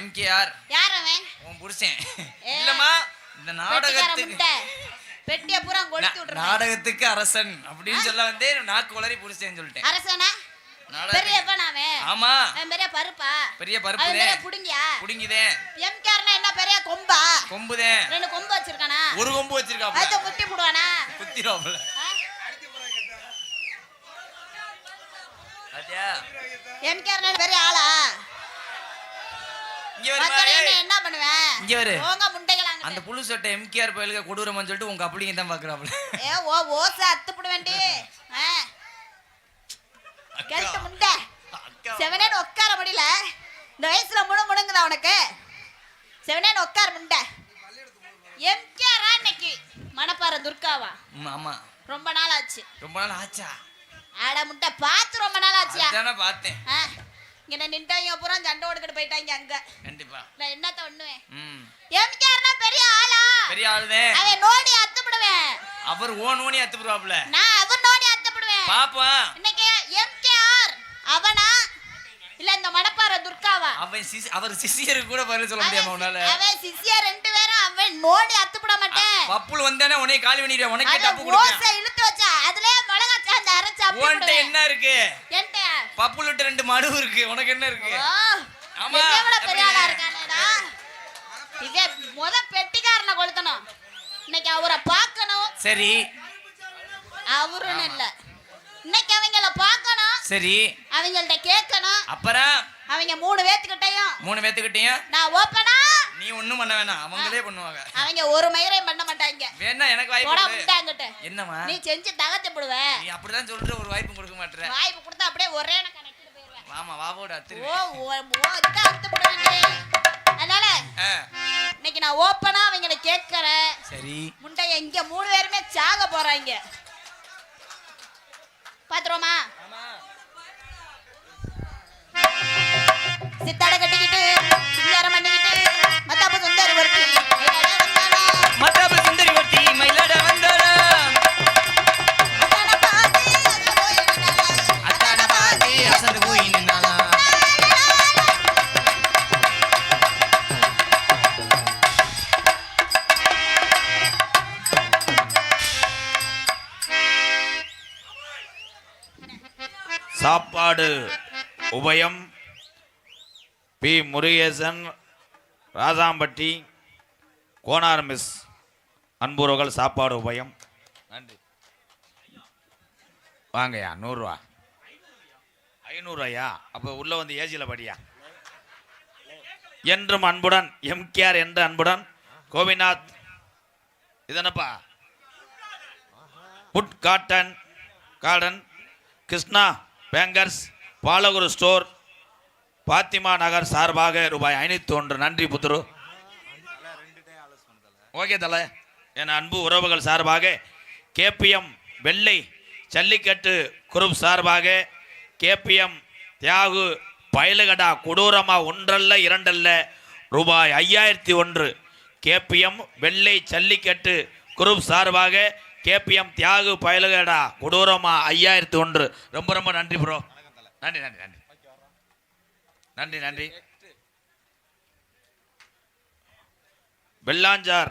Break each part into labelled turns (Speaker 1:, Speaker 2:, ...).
Speaker 1: MKR.
Speaker 2: யார் அவன்?
Speaker 1: உன் புருஷன். இல்லம்மா, இந்த நாடகத்துக்கு
Speaker 2: பெட்டிய பூரா கொளுத்தி விட்டுறேன்.
Speaker 1: நாடகத்துக்கு அரசன் அப்படின்னு சொல்ல வந்தே நாக்கு வளரி புருஷன் சொல்லிட்டேன்.
Speaker 2: அரசனா? பெரியப்பா நாவே.
Speaker 1: ஆமா.
Speaker 2: அவன் பெரிய பருப்பா?
Speaker 1: பெரிய பருப்பு.
Speaker 2: அவன் பெரிய புடிங்கியா?
Speaker 1: புடிங்கிதே.
Speaker 2: எம்கேஆர்னா என்ன பெரிய கொம்பா?
Speaker 1: கொம்புதே.
Speaker 2: ரெண்டு கொம்பு வச்சிருக்கானா?
Speaker 1: ஒரு கொம்பு வச்சிருக்காப்ல.
Speaker 2: அத குத்தி போடுவானா?
Speaker 1: குத்திரோப்ல. அடியா.
Speaker 2: எம்கேஆர்னா பெரிய ஆளா?
Speaker 1: இங்க வர
Speaker 2: என்ன பண்ணுவேன்?
Speaker 1: இங்க வர.
Speaker 2: போங்க முண்டைகளாங்க.
Speaker 1: அந்த புழு சட்டை எம்கேஆர் பயலுக கொடூரம்னு சொல்லிட்டு உங்க அப்படிங்க தான் பாக்குறாப்ல.
Speaker 2: ஏ ஓசை அத்து போடுவேண்டி. கெட்ட முண்டை. செவனேன்னு உட்கார முடியல. இந்த வயசுல முணுங்குதா உனக்கு? செவனேன்னு உட்கார முண்டை. எம்கேஆரா இன்னைக்கு மணப்பாறை துர்காவா?
Speaker 1: ஆமா.
Speaker 2: ரொம்ப நாள் ஆச்சு.
Speaker 1: ரொம்ப நாள் ஆச்சா?
Speaker 2: ஆட முட்டை பார்த்து ரொம்ப நாள் ஆச்சியா?
Speaker 1: அதானே பார்த்தேன்.
Speaker 2: இங்க நின்றாங்க பூரா சண்டை ஓடிக்கிட்டு போயிட்டாங்க அங்க.
Speaker 1: கண்டிப்பா.
Speaker 2: நான் என்னத்த பண்ணுவேன்? எம்கேஆர்னா பெரிய ஆளா?
Speaker 1: பெரிய ஆளுதே.
Speaker 2: அவன் நோடி அத்துப்படுவேன்.
Speaker 1: அவர் ஓனோனி அத்துப்படுவாப்ல.
Speaker 2: நான் அவர் நோடி அத்துப்படுவேன்.
Speaker 1: பாப்பா.
Speaker 2: இன்னைக்கு எம்கேஆர் அவனா இல்ல இந்த மணப்பாறை துர்காவா?
Speaker 1: அவர் சிசியருக்கு கூட பதில் சொல்ல முடியாம உன்னால.
Speaker 2: அவன் சிசியர் ரெண்டு பேரும் அவன் நோடி அத்துப்பட மாட்டேன்.
Speaker 1: பப்புல் வந்தானே உன்னை காலி பண்ணிடுவேன். உனக்கு தப்பு கொடுப்பேன்.
Speaker 2: ஓசை இழுத்து வச்சா அதுலயே மிளகா சாந்து அரைச்சு அப்படியே.
Speaker 1: உன்கிட்ட என்ன இருக்கு?
Speaker 2: என்கிட்ட
Speaker 1: பப்புல்ட்ட ரெண்டு மடு இருக்கு. உனக்கு என்ன இருக்கு? ஆமா.
Speaker 2: என்னோட பெரிய ஆளா இருக்கானேடா. இதே முத பெட்டிக்காரனை கொளுத்தணும். இன்னைக்கு அவரை பார்க்கணும்.
Speaker 1: சரி.
Speaker 2: அவருன்னு இல்ல. இன்னைக்கு அவங்கள பார்க்கணும்.
Speaker 1: சரி.
Speaker 2: அவங்கள்ட்ட கேட்கணும்.
Speaker 1: அப்புறம்
Speaker 2: அவங்க மூணு பேத்துக்கிட்டையும்
Speaker 1: நான்
Speaker 2: ஓப்பனா
Speaker 1: நீ ஒண்ணும் பண்ண வேணாம். அவங்களே பண்ணுவாங்க.
Speaker 2: அவங்க ஒரு மயிரையும் பண்ண மாட்டாங்க.
Speaker 1: வேணா எனக்கு வாய்ப்பு
Speaker 2: கொடு.
Speaker 1: என்னமா
Speaker 2: நீ செஞ்சு தகத்தி போடுவ.
Speaker 1: நீ அப்படிதான் சொல்ற. ஒரு வாய்ப்பு கொடுக்க மாட்டற.
Speaker 2: வாய்ப்பு கொடுத்தா அப்படியே ஒரே கணக்கிட்டு போயிடுவேன்.
Speaker 1: ஆமா வாவோட அத்திரு.
Speaker 2: இத அர்த்தம் போடுவீங்க. அதனால இன்னைக்கு நான் ஓப்பனா அவங்கள கேட்கறேன்.
Speaker 1: சரி.
Speaker 2: முண்டை இங்க மூணு பேருமே சாக போறாங்க. பாத்துறோமா? சித்தாட கட்டிக்கிட்டு சிங்காரம் பண்ணிக்கிட்டு மத்தாப்பு சுந்தரி ஒருத்தி
Speaker 1: மயிலாட வந்தாளா. அத்தான பாதி அசந்து போய் நின்னாளா.
Speaker 3: சாப்பாடு உபயம் பி முருகேசன், ராதாம்பட்டி, கோனார் மிஸ் அன்புறவுகள் சாப்பாடு உபயம். நன்றி. வாங்கய்யா. 100 ரூபா. 500 ரூபாயா? அப்போ உள்ள வந்து ஏசியில் படியா. என்றும் அன்புடன் எம்கேஆர் என்ற அன்புடன் கோபிநாத். இதனப்பா food cotton garden, Krishna bankers, Balaguru store, Fatima Nagar சார்பாக ரூபாய் 501. நன்றி புத்துரு. ஓகே தலை. என் அன்பு உறவுகள் சார்பாக கேபிஎம் வெள்ளை ஜல்லிக்கட்டு குரூப் சார்பாக கேபிஎம் தியாகு பயலுகடா கொடூரமா ஒன்றல்ல இரண்டல்ல ரூபாய் 5001. கேபிஎம் வெள்ளை ஜல்லிக்கட்டு குரூப் சார்பாக கேபிஎம் தியாகு பயலுகடா கொடூரமா 5001. ரொம்ப ரொம்ப நன்றி ப்ரோ. நன்றி நன்றி நன்றி நன்றி நன்றி. வெள்ளாஞ்சார்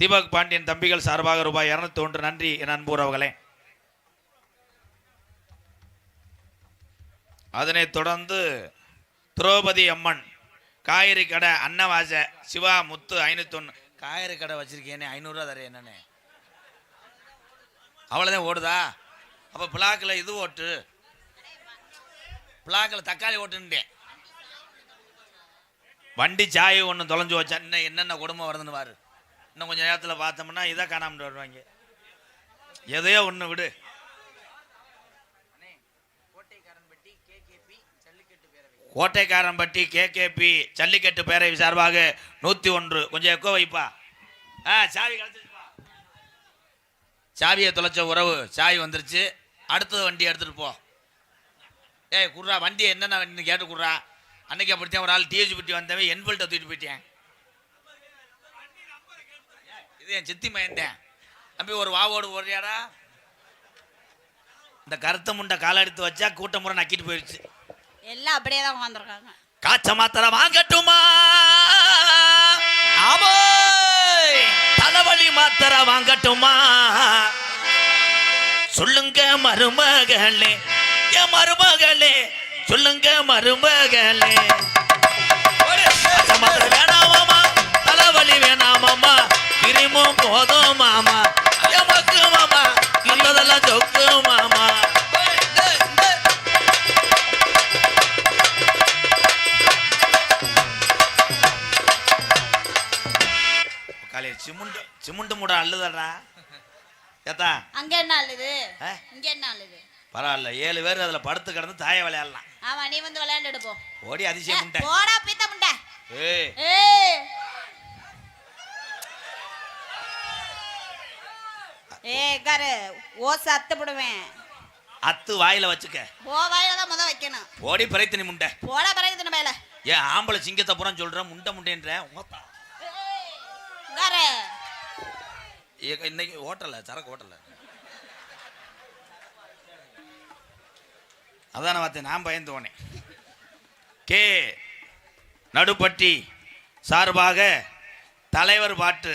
Speaker 3: தீபக் பாண்டியன் தம்பிகள் சார்பாக ரூபாய் 201. நன்றி என் அன்பு உறவுகளே. அதனைத் தொடர்ந்து திரௌபதி அம்மன் காய்கறி கடை அன்னவாச சிவா முத்து 501. காய்கறி கடை வச்சிருக்கேனே 500 ரூபா தரேன் என்னன்னு. அவ்வளோதான் ஓடுதா? அப்போ பிளாக்கில் இது ஓட்டு, பிளாக்கில் தக்காளி ஓட்டுன்ட்டேன். வண்டி சாய் ஒன்று தொலைஞ்சு வச்சா இன்னும் என்னென்ன குடும்பம் வருதுன்னு பாரு. இன்னும் கொஞ்சம் நேரத்தில் பார்த்தோம்னா இதை காணாமல் வருவாங்க. எதையோ ஒன்று விடு. கோட்டைக்காரன்பட்டி கேகேபி ஜல்லிக்கட்டு பேரவை சார்பாக 101. கொஞ்சம் எக்கோ வைப்பா. சாவி கழிச்சிருப்பா. சாவியை தொலைச்ச உறவு சாவி வந்துருச்சு. அடுத்தது வண்டி எடுத்துகிட்டு போ. ஏய் குர்ரா, வண்டியை என்னென்ன வண்டின்னு கேட்டு குர்ரா. அன்னைக்கு அப்படித்தான் ஒரு ஆள் டிஎஜி பட்டி வந்தவன் என்பல்ட்ட தூக்கிட்டு போயிட்டேன். இது என் சித்தி மயந்தேன். தம்பி ஒரு வாவோடு ஓடுறியாடா. இந்த கருத்த முண்டை காலை எடுத்து வச்சா கூட்டம் முறை நக்கிட்டு போயிடுச்சு.
Speaker 2: எல்லாம் அப்படியே தான் உட்காந்துருக்காங்க.
Speaker 3: காய்ச்ச மாத்திரை வாங்கட்டுமா வாங்கட்டுமா சொல்லுங்க மருமகளே என் மருமகளே சொல்லுங்க மருமகளே வேணாமாமா தலைவலி வேணாமாமா கிரிமும் போதும் மாமா எமக்கு மாமா மற்றதெல்லாம் சொக்கு மாமா காலையில் சிமுண்டு மூட அள்ளுதடா ஏத்தா
Speaker 2: அங்க என்ன அழுது இங்க என்ன அழுது
Speaker 3: பரவாயில்ல 7 பேர் அதுல படுத்து கிடந்து தாய விளையாடலாம்
Speaker 2: ஆமா நீ வந்து விளையாண்டுடு போ
Speaker 3: ஓடி அதிசயம் முண்டை
Speaker 2: போடா பீத்த முண்டை
Speaker 3: ஏய்
Speaker 2: ஏய் காரு ஓசை அத்து போடுவேன்
Speaker 3: அத்து வாயில வச்சுக்க
Speaker 2: ஓ வாயில தான் முத வைக்கணும்
Speaker 3: ஓடி பறைத்தனி முண்டை
Speaker 2: போடா பறைத்தனி மேல
Speaker 3: ஏன் ஆம்பளை சிங்கத்தை புறம் சொல்ற முண்டை முண்டைன்ற
Speaker 2: காரு
Speaker 3: இன்னைக்கு ஹோட்டல்ல சரக்கு ஹோட்டல்ல அதான பார்த்தேன் நான் பயந்து போனேன் கே நடுப்பட்டி சார்பாக தலைவர் பாட்டு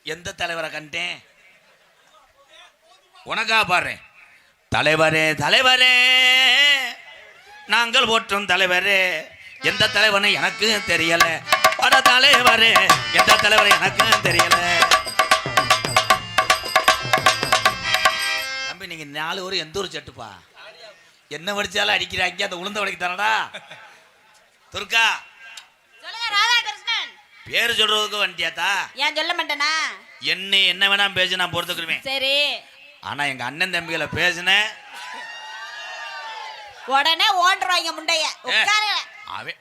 Speaker 3: எந்த தலைவரை கண்டேன் உனக்கா பாரு தலைவரே தலைவரே நாங்கள் போற்றும் தலைவரே எந்த தலைவனை எனக்கு தெரியல அட தலைவரே எந்த தலைவரை எனக்கு தெரியல தம்பி நீங்க 4 ஊர் எந்த ஊர் செட்டுப்பா என்ன படிச்சாலும் அடிக்கிறாங்க அந்த உளுந்த வடைக்கு தானடா துர்கா
Speaker 2: சொல்லுங்க ராதாகிருஷ்ணன்
Speaker 3: பேரு சொல்றதுக்கு வண்டியாத்தா
Speaker 2: ஏன் சொல்ல மாட்டேனா
Speaker 3: என்ன வேணா பேச நான் பொறுத்துக்குருவேன்
Speaker 2: சரி
Speaker 3: ஆனா எங்க அண்ணன் தம்பிகளை பேசினேன்
Speaker 2: உடனே ஓடுறாங்க முண்டைய உட்காரு
Speaker 3: அவன்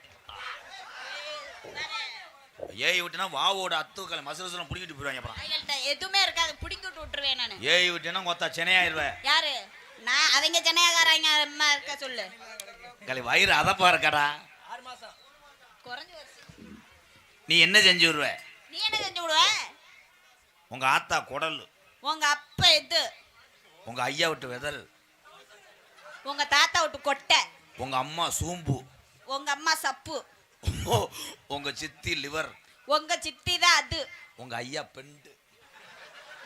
Speaker 3: ஏய் விட்டுனா வாவோட அத்துக்களை மசரசலம் புடிக்கிட்டு போயிடுவாங்க அப்புறம்
Speaker 2: எதுவுமே இருக்காது புடிங்கிட்டு விட்டுருவேன் நானு
Speaker 3: ஏய் விட்டுனா கொத்தா சென்னையாயிருவேன்
Speaker 2: யாரு நான் அவங்க சென்னையாக்காரங்க அம்மா இருக்க சொல்லு
Speaker 3: களி வயிறு அதப்பா இருக்கடா
Speaker 2: 6 மாசம் குறைஞ்சு வருஷம்
Speaker 3: நீ என்ன செஞ்சு விடுவ
Speaker 2: நீ என்ன செஞ்சு விடுவ
Speaker 3: உங்க ஆத்தா குடல்
Speaker 2: உங்க அப்பா எது
Speaker 3: உங்க ஐயா விட்டு வெதல்
Speaker 2: உங்க தாத்தா விட்டு கொட்டை
Speaker 3: உங்க அம்மா சூம்பு
Speaker 2: உங்க அம்மா சப்பு
Speaker 3: உங்க சித்தி லிவர்
Speaker 2: உங்க சித்தி தான் அது
Speaker 3: உங்க ஐயா பெண்டு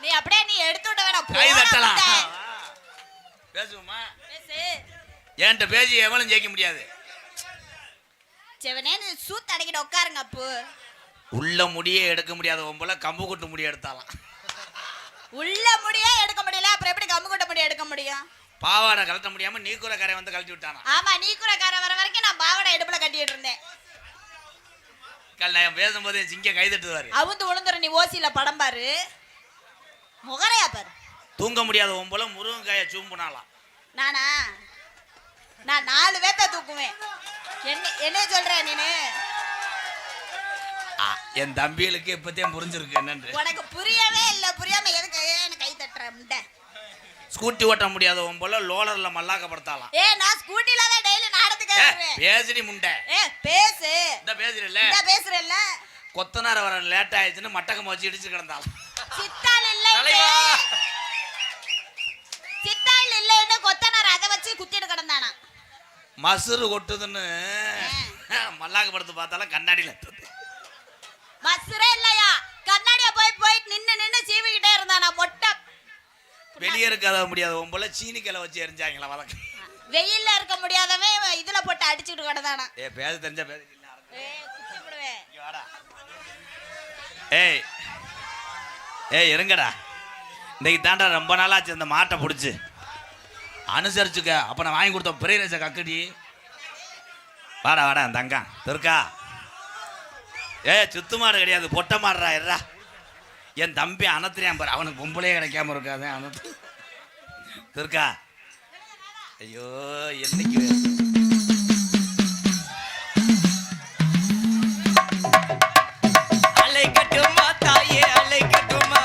Speaker 2: நீ அப்படியே நீ எடுத்து விட வேணாம்
Speaker 3: கை தட்டலாம் பேசுவோமா
Speaker 2: பேசு
Speaker 3: ஏன்ட்ட பேசி எவனும் ஜெயிக்க முடியாது
Speaker 2: செவனே நீ சூத் அடைக்கிட்டு உட்காருங்க அப்பு
Speaker 3: உள்ள முடியே எடுக்க முடியாத போல கம்பு கொட்டு முடிய எடுத்தாலாம்
Speaker 2: உள்ள முடியே எடுக்க முடியல அப்புறம் எப்படி கம்பு கொட்ட முடிய எடுக்க முடியும்
Speaker 3: பாவாடை கழட்ட முடியாம நீக்குற கரை வந்து கழட்டி விட்டானா
Speaker 2: ஆமா நீக்குறக்கார வர வரைக்கும் நான் பாவாடை இடுப்புல கட்டிட்டு இருந்தேன்
Speaker 3: நான் பேசும்போது சிங்க கை தட்டுவாரு
Speaker 2: அவுந்து விழுந்துற நீ ஓசியில படம் பாரு முகரையா பாரு
Speaker 3: தூங்க முடியாத போல முருங்கைக்காய சூம்புனாலாம்
Speaker 2: நானா நான் 4 பேத்த தூக்குவேன் என்ன சொல்ற நீனு
Speaker 3: என் தம்பிகளுக்கு இப்பத்தே புரிஞ்சிருக்கு என்னன்னு
Speaker 2: உனக்கு புரியவே இல்ல புரியாம எதுக்கு கை தட்டுற முண்டை
Speaker 3: ஸ்கூட்டி ஓட்ட முடியாத போல லோலர்ல மல்லாக்கப்படுத்தாலாம்
Speaker 2: நான் ஸ்கூட்டில தான் டெய்லி நாடத்துக்கு வருவேன்
Speaker 3: பேசுடி முண்டை
Speaker 2: பேசு
Speaker 3: இந்த பேசுறல்ல
Speaker 2: இந்த பேசுறல்ல
Speaker 3: கொத்தனார வர லேட் ஆயிடுச்சுன்னு மட்டகம் வச்சு இடிச்சு கிடந்தாலும்
Speaker 2: சித்தாள் இல்ல சித்தாள் இல்லன்னு கொத்தனார் அதை வச்சு குத்திட்டு கிடந்தானா
Speaker 3: மசுறு கொட்டுதுன்னு மல்லாக்கப்படுத்து பார்த்தாலும் கண்ணாடியில
Speaker 2: மசுரே இல்லையா கண்ணாடிய போய் நின்னு சீவிக்கிட்டே இருந்தானா மொட்டை
Speaker 3: வெளியே இருக்காத முடியாத போல சீனிக்கலை வச்சு எரிஞ்சாங்களா வதக்க
Speaker 2: வெயில்ல இருக்க முடியாதவன் இதுல போட்டு அடிச்சுட்டு கிடந்தானா
Speaker 3: பேச தெரிஞ்சா பேச ஏய் இருங்கடா இன்னைக்கு தாண்டா ரொம்ப நாளாச்சு இந்த மாட்டை பிடிச்சி அனுசரிச்சுக்க அப்ப நான் வாங்கி கொடுத்த பெரிய ரேச கக்கடி வாடா வாடா தங்கா துர்கா சுத்து மாடு கிடையாது பொட்டை மாடுறா இருறா என் தம்பி அனத்திரியான் பாரு அவனுக்கு பொம்பளையே கிடைக்காம இருக்காது அனத்து துர்கா ஐயோ என்னைக்கு அலை கட்டுமா தாயே அலை கட்டுமா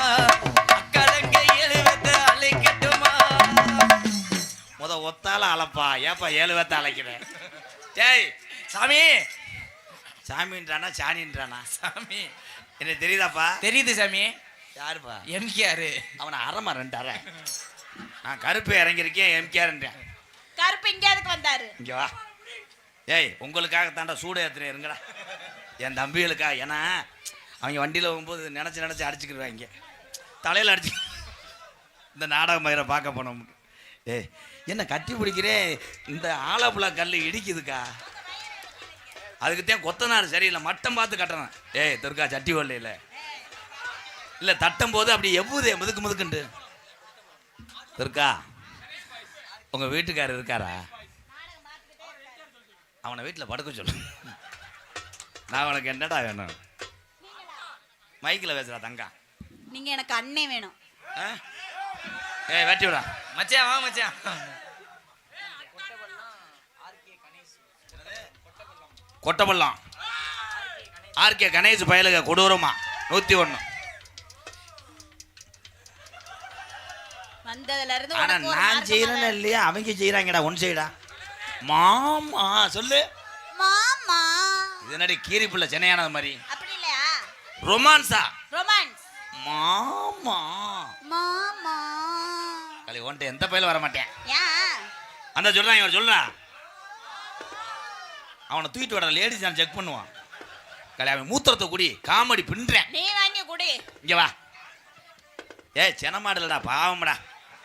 Speaker 3: அக்கடங்க எழுவத்த அலை கட்டுமா முத ஒத்தால அழைப்பா ஏப்பா 7 பேத்த அழைக்கிறேன் டேய்
Speaker 1: சாமி
Speaker 3: சாமின்றானா சாணின்றானா
Speaker 1: சாமி
Speaker 3: எனக்கு தெரியுதாப்பா
Speaker 1: தெரியுது சாமி
Speaker 3: யாருப்பா
Speaker 1: எம்கேஆர்
Speaker 3: அவனை அறமா 2 அரை நான் கருப்பு இறங்கியிருக்கேன் எம்கேஆர்ன்றேன்
Speaker 2: கருப்பு இங்க எதுக்கு வந்தாரு
Speaker 3: இங்க வா ஏய் உங்களுக்காக தாண்டா சூடு ஏத்துறேன் இருங்கடா என் தம்பிகளுக்காக ஏன்னா அவங்க வண்டியில் போகும்போது நினச்சி அடிச்சுக்கிடுவாங்க தலையில அடிச்சு இந்த நாடக மயிரை பார்க்க போனோம். என்ன கட்டி பிடிக்கிறேன், இந்த ஆலப்புழா கல் இடிக்குதுக்கா. அதுக்குத்தான் கொத்தனார் சரியில்லை, மட்டம் பார்த்து கட்டணும். துர்கா சட்டி வரல இல்லை தட்டும் போது அப்படி எவ்வளவு முதுக்கு முதுக்குண்டு. துர்கா உங்க வீட்டுக்காரர் இருக்காரா? அவனை வீட்டில் படுக்க சொல்லு. நான் உனக்கு என்னடா வேணும்? மைக்கில் பேசுறா தங்கா.
Speaker 2: நீங்க எனக்கு அண்ணே வேணும்.
Speaker 3: வெட்டி விடா
Speaker 1: மச்சான். வா மச்சான்.
Speaker 3: கொட்டப்பள்ளம் ஆர்கே கணேஷ் பயலுக கொடூரமா 101.
Speaker 2: வந்ததுல இருந்து
Speaker 3: ஆனா நான் செய்யறேன்னு இல்லையா, அவங்க செய்யறாங்கடா. ஒன் சைடா மாமா சொல்லு
Speaker 2: மாமா.
Speaker 3: இது என்னடி கீரி புள்ள சென்னையானது மாதிரி?
Speaker 2: அப்படி இல்லையா?
Speaker 3: ரொமான்ஸா?
Speaker 2: ரொமான்ஸ்.
Speaker 3: மாமா
Speaker 2: மாமா
Speaker 3: கலை ஒன்ட்ட எந்த பயில வர மாட்டேன்.
Speaker 2: ஏன்
Speaker 3: அந்த சொல்றான், இவர் சொல்றான். அவனை தூக்கிட்டு வர லேடிஸ் நான் செக் பண்ணுவான். கலை அவன் மூத்திரத்தை குடி காமெடி பின்றேன்.
Speaker 2: நீ வாங்கி குடி.
Speaker 3: இங்க வா. செனமாடலடா பாவம்டா.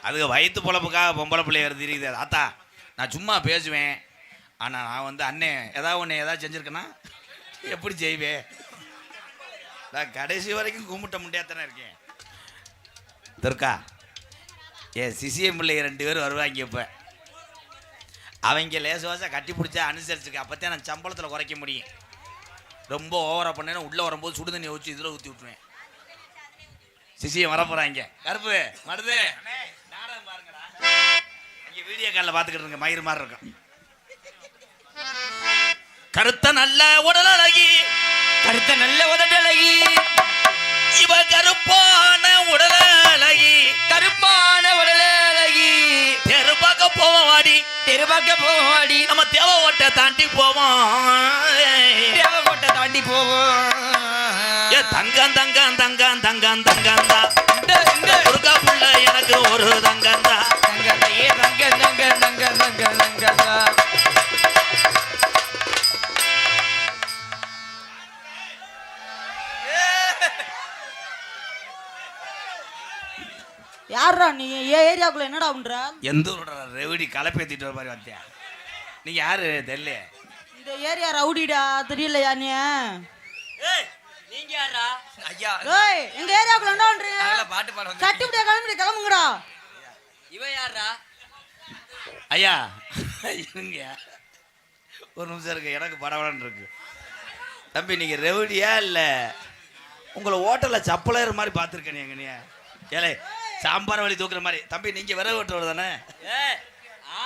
Speaker 3: அதுக்கு வயிற்று பொழப்புக்காக பொம்பளை பிள்ளைய இருக்குது. ஆத்தா நான் சும்மா பேசுவேன். ஆனால் நான் வந்து அண்ணே ஏதாவது ஒன்று ஏதாவது செஞ்சுருக்கேன்னா எப்படி செய்வேன்? நான் கடைசி வரைக்கும் கும்பிட்ட முடியாதானே இருக்கேன். துர்கா சிசிஎம் பிள்ளைங்க 2 பேர் வருவாங்க. இப்போ அவங்க லேசுவாசா கட்டி பிடிச்சா அனுசரிச்சுக்க. அப்போத்தான் நான் சம்பளத்தில் குறைக்க முடியும். ரொம்ப ஓவராக பண்ணேன்னா உள்ளே வரும்போது சுடு தண்ணி வச்சு இதில் ஊற்றி விட்டுருவேன். சிசியை வரப்போறாங்க. கருப்பு மருது நாடகம் பாருங்கடா. இங்க வீடியோ காலில் பார்த்துக்கிட்டு இருங்க, மயிறு மாதிரி இருக்கும். கருத்த நல்ல உடல் அழகி,
Speaker 1: கருத்த நல்ல உதட்டழகி,
Speaker 3: இவ கருப்பான உடல் அழகி,
Speaker 1: கருப்பான உடலழகி.
Speaker 3: தெருபாக்க போவோம் வாடி,
Speaker 1: தெருபாக்க போவாடி,
Speaker 3: நம்ம தேவை ஓட்டை தாண்டி போவோம்.
Speaker 1: தேவகோட்டை தாண்டி போவோம்.
Speaker 3: தங்கம் தங்கம் தங்கம் தங்கம் தங்கம் தான் துர்கா புள்ள எனக்கு ஒரு தங்கம் தான்.
Speaker 1: தங்கத்தையே தங்க தங்க தங்க தங்க தங்க.
Speaker 4: யாரா நீ ஏரியாக்குள்ள என்னடா பண்ற?
Speaker 3: எந்த ஊரோட ரெவடி கலப்பேத்திட்டு வர மாதிரி வந்தியா? நீங்க யாரு தெரியல?
Speaker 4: இந்த ஏரியா ரவுடிடா, தெரியலையா நீ?
Speaker 1: நீங்க யாரா? ஐயா
Speaker 4: ஏய் எங்க ஏரியாக்குள்ள என்ன பண்றீங்க?
Speaker 1: நாங்கள பாட்டு பாட வந்தோம்.
Speaker 4: கட்டிப்புடியா கிளம்புங்கடா.
Speaker 1: இவன் யாரா?
Speaker 3: ஐயா இருங்க ஒரு நிமிஷம் இருக்கு, எனக்கு படவடன்னு இருக்கு. தம்பி நீங்க ரெவடியா இல்ல உங்களை ஹோட்டல்ல சப்பலையர் மாதிரி பார்த்துருக்கேன். எங்க நீ ஏலே சாம்பார் வழி தூக்குற மாதிரி. தம்பி நீங்க விரவு வெட்டுறவர் தானே?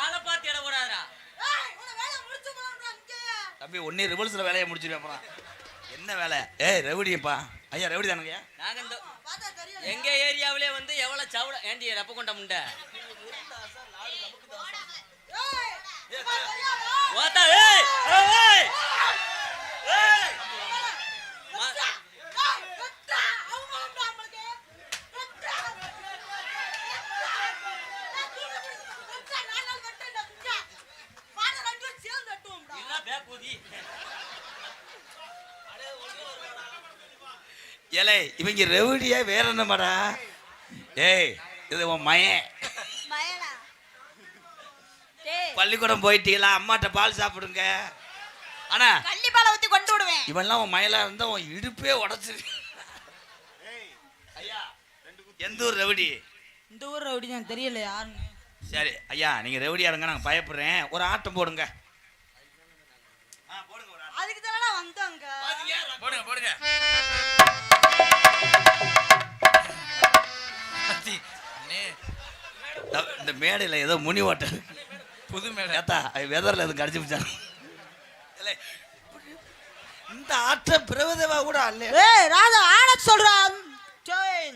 Speaker 1: ஆளை பார்த்து இட போடாதா?
Speaker 3: தம்பி ஒன்னே ரிவல்ஸ்ல வேலையை முடிச்சிருவேன். அப்புறம் என்ன வேலை? ரெவடியப்பா. ஐயா ரெவடி தானுங்கய்யா.
Speaker 5: நாங்க இந்த எங்க ஏரியாவிலே வந்து எவ்வளவு சவுட ஏண்டி ரப்ப கொண்ட முண்டை ஓத்தா. ஏய் ஏய் ஏய்
Speaker 3: ஏலே இவங்க ரெவடியா வேற என்னமாடா? ஏய் இது உன் மயன்.
Speaker 2: மயனா? டேய்
Speaker 3: பள்ளிக்கூடம் போயிட்டீங்களா? அம்மாட்ட பால் சாப்பிடுங்க. ஆனா
Speaker 2: கள்ளிப்பாலை ஊத்தி கொண்டு விடுவேன்.
Speaker 3: இவன்லாம் உன் மயிலா இருந்தா உன் இடுப்பே உடச்சிரு. ஐயா எந்த ஊர் ரெவடி?
Speaker 4: இந்த ஊர் ரவுடி தான், தெரியல யாருன்னு.
Speaker 3: சரி ஐயா நீங்க ரெவடியா இருங்க, நாங்க பயப்படுறேன். ஒரு ஆட்டம் போடுங்க.
Speaker 4: அதுக்கு தானடா வந்தாங்க.
Speaker 1: போடுங்க போடுங்க.
Speaker 3: இந்த மேடையில் ஏதோ முனி ஓட்டல்
Speaker 1: புது மேடை.
Speaker 3: ஏத்தா வெதர்ல எதுவும் கடிச்சு பிடிச்சாங்க. இந்த ஆட்டம் பிரபதேவா கூட அல்ல.
Speaker 4: ஏய் ராஜா ஆட சொல்றான். டேய்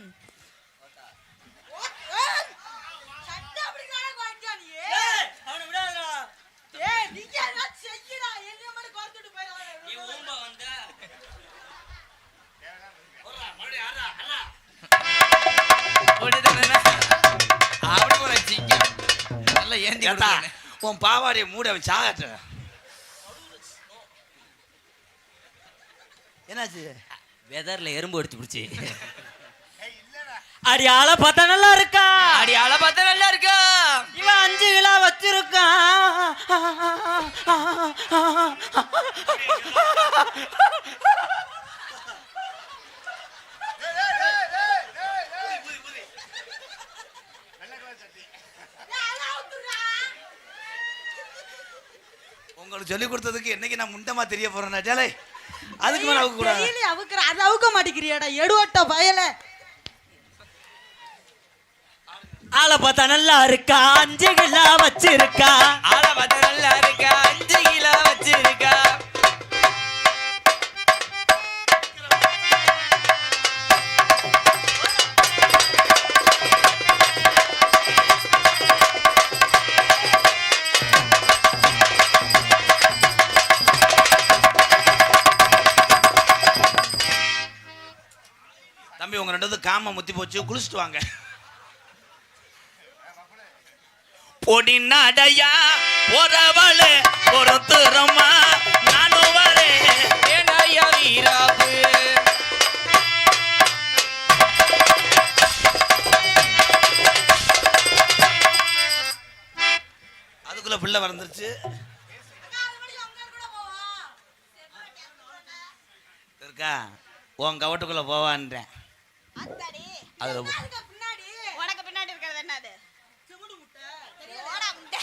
Speaker 4: சட்ட அப்படி காண கோட்டியா நீ?
Speaker 5: ஏய் அவன விடாதடா.
Speaker 4: ஏய் நீ என்ன செய்யடா? என்ன மாதிரி கோர்த்துட்டு போயிடாத.
Speaker 5: நீ ஊம்ப வந்த
Speaker 3: ஓரா மறுபடி ஆறா ஆறா.
Speaker 1: ஓடிதானே அப்படி போற சிங்க. நல்ல ஏந்தி
Speaker 3: ஏத்தா
Speaker 1: கொடுத்தானே.
Speaker 3: உன் பாவாடியை மூட அவன் சாகட்ட. என்னாச்சு?
Speaker 5: வெதர்ல எறும்பு அடிச்சு பிடிச்சி. அடி ஆளை பார்த்தா நல்லா இருக்கா.
Speaker 1: அடி ஆளை பார்த்தா நல்லா இருக்கா.
Speaker 5: இவன் 5 கிலோ வச்சிருக்கான்.
Speaker 3: உங்களுக்கு சொல்லி கொடுத்ததுக்கு என்னைக்கு நான் முண்டமா தெரிய போறேன் ஜாலை. அதுக்கு மேல அவுக்க கூடாது.
Speaker 4: டெய்லி அவுக்குற அது அவுக்க மாட்டேங்கிறியாடா எடுவட்ட பயல.
Speaker 5: ஆளை பார்த்தா நல்லா இருக்கா. 5 கிலோ வச்சிருக்கா.
Speaker 1: ஆளை பார்த்தா நல்லா இருக்கா. 5 கிலோ வச்சிருக்கா.
Speaker 3: தம்பி உங்க 2 காம முத்தி போச்சு, குளிச்சுட்டு வாங்க. பொடி நடையா போறவளே பொறுத்துறமா நானும் வரேன்
Speaker 1: ஏனாயா வீராப்பு.
Speaker 3: அதுக்குள்ள பிள்ளை வளர்ந்துருச்சு. இருக்கா உன் கவட்டுக்குள்ள போவான்றேன்.
Speaker 2: அத்தாடி
Speaker 3: அதுல
Speaker 4: பின்னாடி
Speaker 2: உனக்கு பின்னாடி இருக்கிறது என்னது?
Speaker 4: செமுடு முட்டை
Speaker 2: ஓடா முட்டை.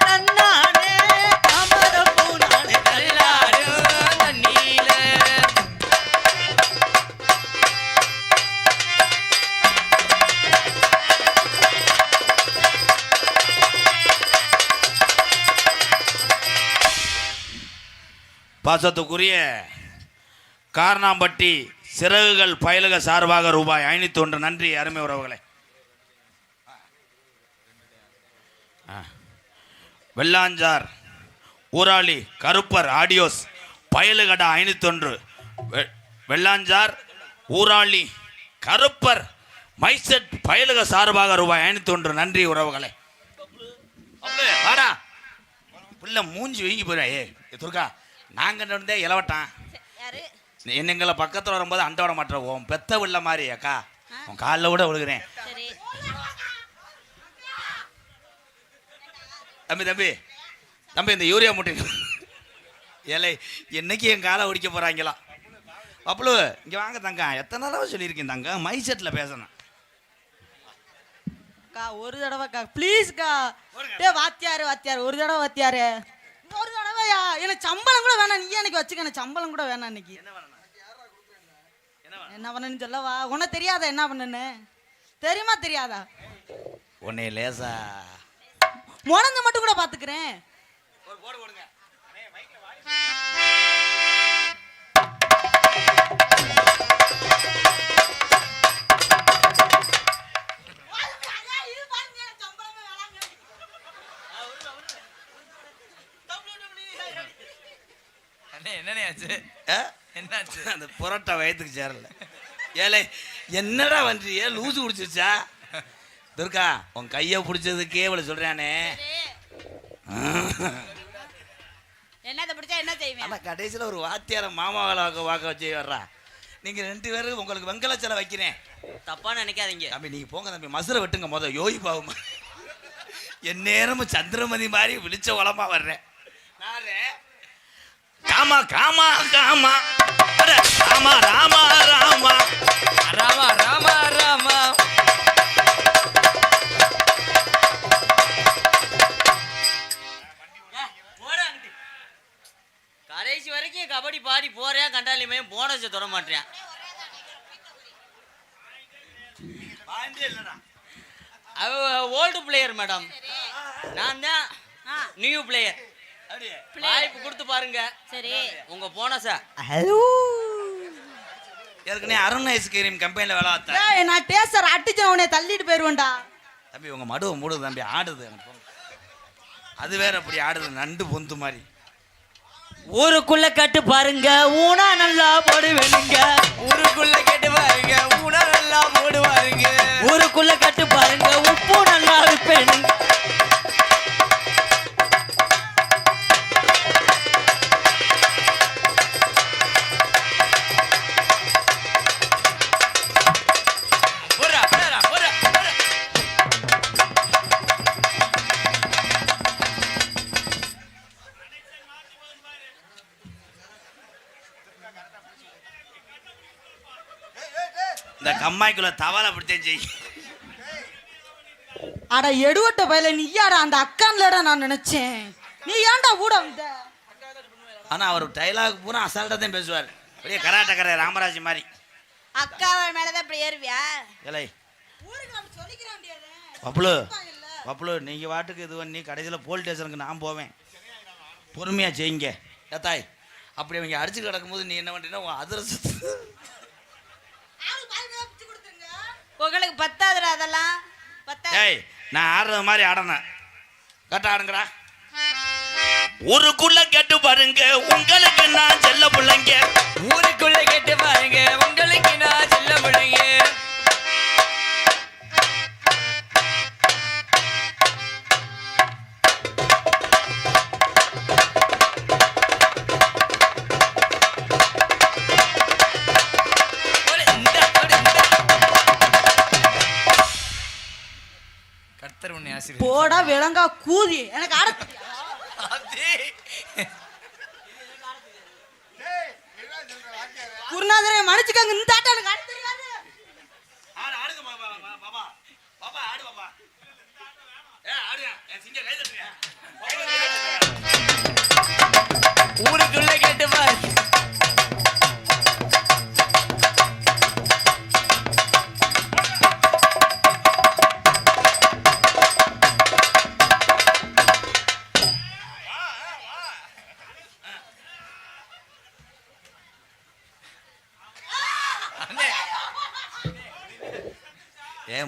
Speaker 5: தன்னானே தாமரை பூனானே
Speaker 1: நல்லாடும் தண்ணீல.
Speaker 3: பாசத்துக்குரிய காரணாம்பட்டி சிறகுகள் பயலுக சார்பாக ரூபாய் 501. நன்றி அருமை உறவுகளை. வெள்ளாஞ்சார் ஊராளி கருப்பர் ஆடியோஸ் பயலுகடா 501. வெள்ளாஞ்சார் ஊராளி கருப்பர் மைசெட் பயலுக சார்பாக ரூபாய் 501. நன்றி உறவுகளை. வாடா புள்ள மூஞ்சி வீங்கி போயிடா. துர்கா நாங்க நடந்தே இலவட்டான்
Speaker 2: யாரு?
Speaker 3: என்னங்களை பக்கத்தில் வரும்போது அண்டை விட மாட்டேன். உன் பெத்த உள்ள மாதிரி அக்கா உன் காலில் கூட விழுகிறேன்.
Speaker 2: சரி
Speaker 3: தம்பி தம்பி தம்பி இந்த யூரியா மூட்டை ஏலை என்னைக்கு என் காலை ஒடிக்க போகிறாங்களா? அப்புளு இங்கே வாங்க தங்கம். எத்தனை தடவை சொல்லியிருக்கேன் தங்கம் மைசெட்டில் பேசணும்.
Speaker 4: அக்கா ஒரு தடவைக்கா ப்ளீஸ்க்கா. டேய் வாத்தியாரு வாத்தியாரு ஒரு தடவை வாத்தியாரு ஒரு தடவையா. எனக்கு சம்பளம் கூட வேணாம். நீ எனக்கு வச்சுக்க. எனக்கு சம்பளம் கூட வேணாம். இன்னைக்கு என்ன பண்ணன்னு சொல்லவா? உனக்கு தெரியாதா என்ன பண்ணுன்னு? தெரியுமா தெரியாதா?
Speaker 3: உன்னை லேசா
Speaker 4: முடந்து மட்டும் கூட பாத்துக்கிறேன்.
Speaker 1: என்னண்ணே ஆச்சு? என்னாச்சு?
Speaker 3: அந்த புரோட்டா வயத்துக்கு சேரல. ஏலே என்னடா வண்டியே லூசு குடிச்சிருச்சா? துர்கா உன் கையை பிடிச்சதுக்கே இவ்வளவு சொல்றானே.
Speaker 2: என்னத்தை பிடிச்சா என்ன செய்வேன்?
Speaker 3: ஆனா கடைசியில் ஒரு வாத்தியார மாமாவை வாக்க வச்சு வர்றா. நீங்க 2 பேரும் உங்களுக்கு வெங்கல சிலை வைக்கிறேன்.
Speaker 5: தப்பா நினைக்காதீங்க
Speaker 3: தம்பி நீங்க போங்க தம்பி. மசுரை வெட்டுங்க மொதல். யோகி பாவமா என் நேரமும் சந்திரமதி மாதிரி விழிச்ச வளமா வர்றேன். காமா காமா காமா ராமா ராமா ராமா
Speaker 1: ராமா ராமா ராமா.
Speaker 5: கடைசி வரைக்கும் கபடி பாடி போறேன். கண்டாலியுமே போனஸை தொட மாட்டேன். அவ ஓல்டு பிளேயர் மேடம். நான் தான் நியூ பிளேயர். வாய்ப்பு கொடுத்து பாருங்க.
Speaker 2: சரி
Speaker 5: உங்க போனஸா
Speaker 3: ஏற்கனவே அருண் ஐஸ்கிரீம் கம்பெனியில் வேலை பார்த்தேன்.
Speaker 4: டேய் நான் டேஸ்டர் அடிச்சு உன்னை தள்ளிட்டு போயிருவேன்டா.
Speaker 3: தம்பி உங்க மடுவை மூடுது தம்பி. ஆடுது அது வேற அப்படி ஆடுது நண்டு பொந்து மாதிரி.
Speaker 5: ஊருக்குள்ள கட்டு பாருங்க ஊனா நல்லா போடுவேனுங்க.
Speaker 1: ஊருக்குள்ள கேட்டு பாருங்க ஊனா நல்லா போடுவாருங்க.
Speaker 5: ஊருக்குள்ள கட்டு பாருங்க உப்பு நல்லா வைப்பேனுங்க.
Speaker 3: இந்த கம்மாய்க்குள்ள தவளை அப்படித்தான் செய்.
Speaker 4: அட எடுவட்ட பையில நீயாடா அந்த அக்கான்லடா நான் நினைச்சேன். நீ ஏன்டா கூட வந்த?
Speaker 3: ஆனா அவர் டைலாக் பூரா அசால்ட்டா தான் பேசுவார். அப்படியே கராட்டக்கார ராமராஜ் மாதிரி.
Speaker 2: அக்காவை மேலதான் இப்படி ஏறுவியா?
Speaker 3: ஏலை
Speaker 4: ஊருக்கு நம்ம சொல்லிக்கிற வேண்டியது.
Speaker 3: பப்புளு பப்புளு நீங்க வாட்டுக்கு இது பண்ணி கடைசியில் போலீஸ் ஸ்டேஷனுக்கு நான் போவேன். பொறுமையா செய்யுங்க ஏத்தாய். அப்படி அவங்க அடிச்சு கிடக்கும்போது நீ என்ன பண்றீங்கன்னா உன் அதிரசத்து
Speaker 2: உங்களுக்கு பத்தாதுடா அதெல்லாம். பத்தாது.
Speaker 3: ஏய் நான் ஆடுறது மாதிரி ஆடணும். கரெக்டா ஆடுங்கடா. ஊருக்குள்ள கேட்டு பாருங்க உங்களுக்கு நான் செல்ல பிள்ளைங்க.
Speaker 1: ஊருக்குள்ள கேட்டு பாருங்க உங்களுக்கு நான் செல்ல முடியுங்க. கர்த்தர் உன்னை ஆசீர்வதிப்பார்.
Speaker 4: போடா விலங்கா கூதி. எனக்கு ஆட குருநாதரே மன்னிச்சுக்கங்க. இந்த ஆட்டம் எனக்கு ஆட தெரியாது.
Speaker 3: ஆடு ஆடுங்க பாபா பாபா பாபா ஆடு பாபா. ஆடுங்க என் சிங்க கை தட்டுங்க.
Speaker 1: ஊருக்குள்ள கேட்டு பாரு.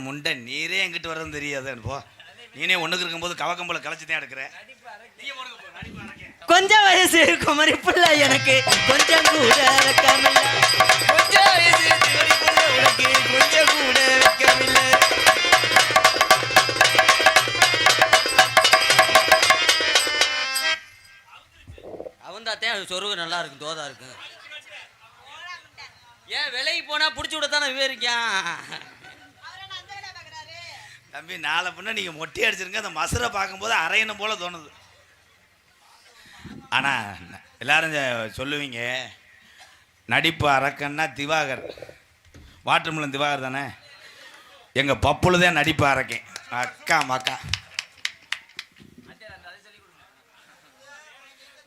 Speaker 3: முண்டை நீரே எங்கிட்டு வரதுன்னு தெரியாது. போ நீனே ஒண்ணுக்கு இருக்கும்போது கவக்கம்பல கலைச்சு தான் எடுக்கிற.
Speaker 5: கொஞ்சம் வயசு குமரி புள்ள எனக்கு கொஞ்சம் கூட வெக்கமில்லை.
Speaker 1: கொஞ்சம் வயசு சிவனிக்குள்ள உனக்கு கொஞ்சம் கூட வெட்கமில்லை.
Speaker 5: அவன்தான் சொருகு நல்லா இருக்கும், தோதா இருக்கும். ஏன் விலைக்கு போனா புடிச்சு விட தானே விவரிக்கான்.
Speaker 3: தம்பி நாளை பின்ன நீங்க மொட்டை அடிச்சிருங்க. அந்த மசுரை பார்க்கும்போது அரையணும் போல தோணுது. ஆனா எல்லாரும் சொல்லுவீங்க நடிப்பு அரக்கன்னா திவாகர், வாட்டர்மிலன் திவாகர் தானே. எங்க பப்புலதான் நடிப்பு அரக்கேன். அக்கா மக்கா